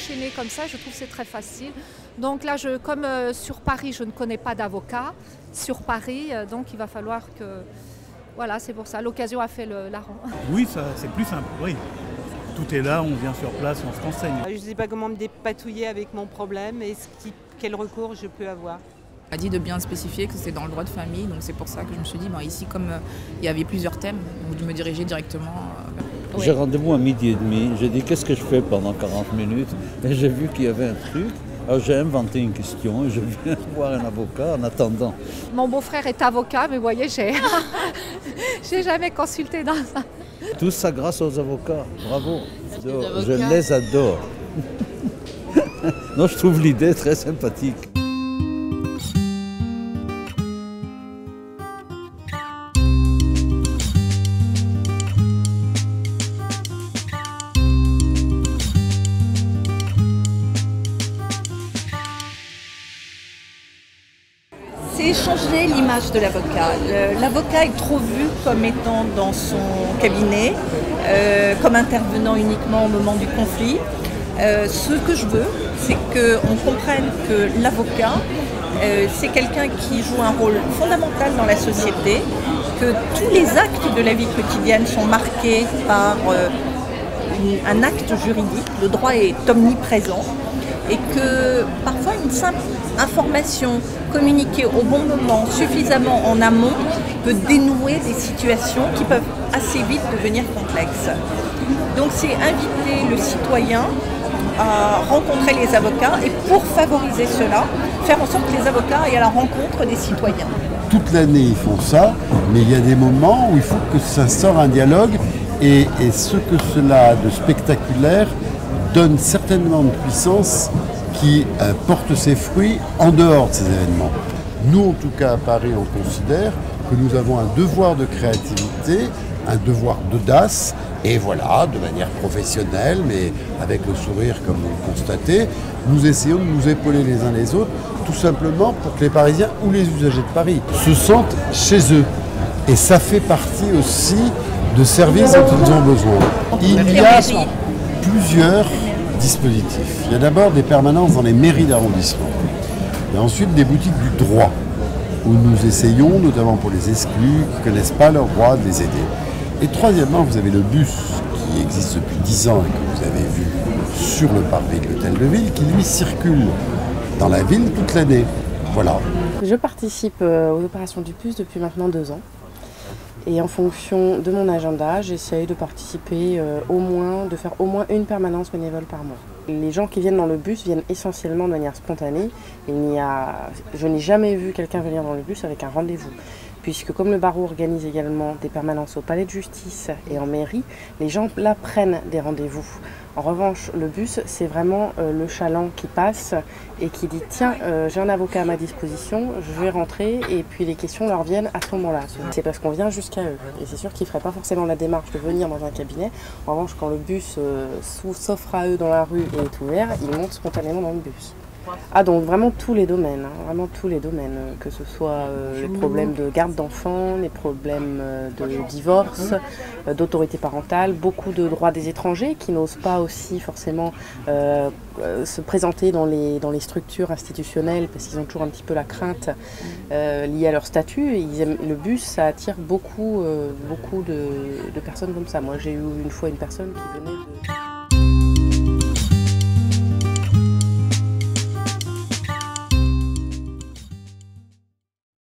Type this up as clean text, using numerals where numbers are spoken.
enchaîner comme ça, je trouve que c'est très facile. Donc là, comme sur Paris, je ne connais pas d'avocat, sur Paris, donc il va falloir que... Voilà, c'est pour ça, l'occasion a fait larron. Oui, ça, c'est plus simple, oui. Tout est là, on vient sur place, on se renseigne. Je ne sais pas comment me dépatouiller avec mon problème et quel recours je peux avoir. On a dit de bien spécifier que c'était dans le droit de famille, donc c'est pour ça que je me suis dit, ici, comme il y avait plusieurs thèmes, de me diriger directement. J'ai rendez-vous à 12h30, j'ai dit qu'est-ce que je fais pendant 40 minutes et j'ai vu qu'il y avait un truc. Alors j'ai inventé une question et je viens voir un avocat en attendant. Mon beau-frère est avocat, mais vous voyez, j'ai jamais consulté dans ça. Tout ça grâce aux avocats, bravo. Je les adore. Non, je trouve l'idée très sympathique. C'est changer l'image de l'avocat. L'avocat est trop vu comme étant dans son cabinet, comme intervenant uniquement au moment du conflit. Ce que je veux, c'est qu'on comprenne que l'avocat, c'est quelqu'un qui joue un rôle fondamental dans la société, que tous les actes de la vie quotidienne sont marqués par un acte juridique, le droit est omniprésent, et que parfois une simple information communiquée au bon moment, suffisamment en amont, peut dénouer des situations qui peuvent assez vite devenir complexes. Donc c'est inviter le citoyen à rencontrer les avocats et pour favoriser cela, faire en sorte que les avocats aillent à la rencontre des citoyens. Toute l'année ils font ça, mais il y a des moments où il faut que ça sorte un dialogue et ce que cela a de spectaculaire donne certainement une puissance qui porte ses fruits en dehors de ces événements. Nous, en tout cas à Paris, on considère que nous avons un devoir de créativité, un devoir d'audace, et voilà, de manière professionnelle, mais avec le sourire comme vous le constatez, nous essayons de nous épauler les uns les autres, tout simplement pour que les Parisiens ou les usagers de Paris se sentent chez eux. Et ça fait partie aussi de services dont ils ont besoin. Il y a plusieurs dispositifs. Il y a d'abord des permanences dans les mairies d'arrondissement. Il y a ensuite des boutiques du droit, où nous essayons, notamment pour les exclus, qui ne connaissent pas leurs droits, de les aider. Et troisièmement, vous avez le bus, qui existe depuis 10 ans et que vous avez vu sur le parvis de l'hôtel de ville, qui lui circule dans la ville toute l'année. Voilà. Je participe aux opérations du bus depuis maintenant 2 ans. Et en fonction de mon agenda, j'essaye de participer de faire au moins une permanence bénévole par mois. Les gens qui viennent dans le bus viennent essentiellement de manière spontanée. Je n'ai jamais vu quelqu'un venir dans le bus avec un rendez-vous. Puisque comme le barreau organise également des permanences au palais de justice et en mairie, les gens là prennent des rendez-vous. En revanche, le bus, c'est vraiment le chaland qui passe et qui dit « Tiens, j'ai un avocat à ma disposition, je vais rentrer » et puis les questions leur viennent à ce moment-là. C'est parce qu'on vient jusqu'à eux. Et c'est sûr qu'ils ne feraient pas forcément la démarche de venir dans un cabinet. En revanche, quand le bus s'offre à eux dans la rue et est ouvert, ils montent spontanément dans le bus. Ah, donc vraiment tous les domaines, vraiment tous les domaines, que ce soit les problèmes de garde d'enfants, les problèmes de divorce, d'autorité parentale, beaucoup de droits des étrangers qui n'osent pas aussi forcément se présenter dans les structures institutionnelles parce qu'ils ont toujours un petit peu la crainte liée à leur statut. Le bus, ça attire beaucoup de personnes comme ça. Moi j'ai eu une fois une personne qui venait de...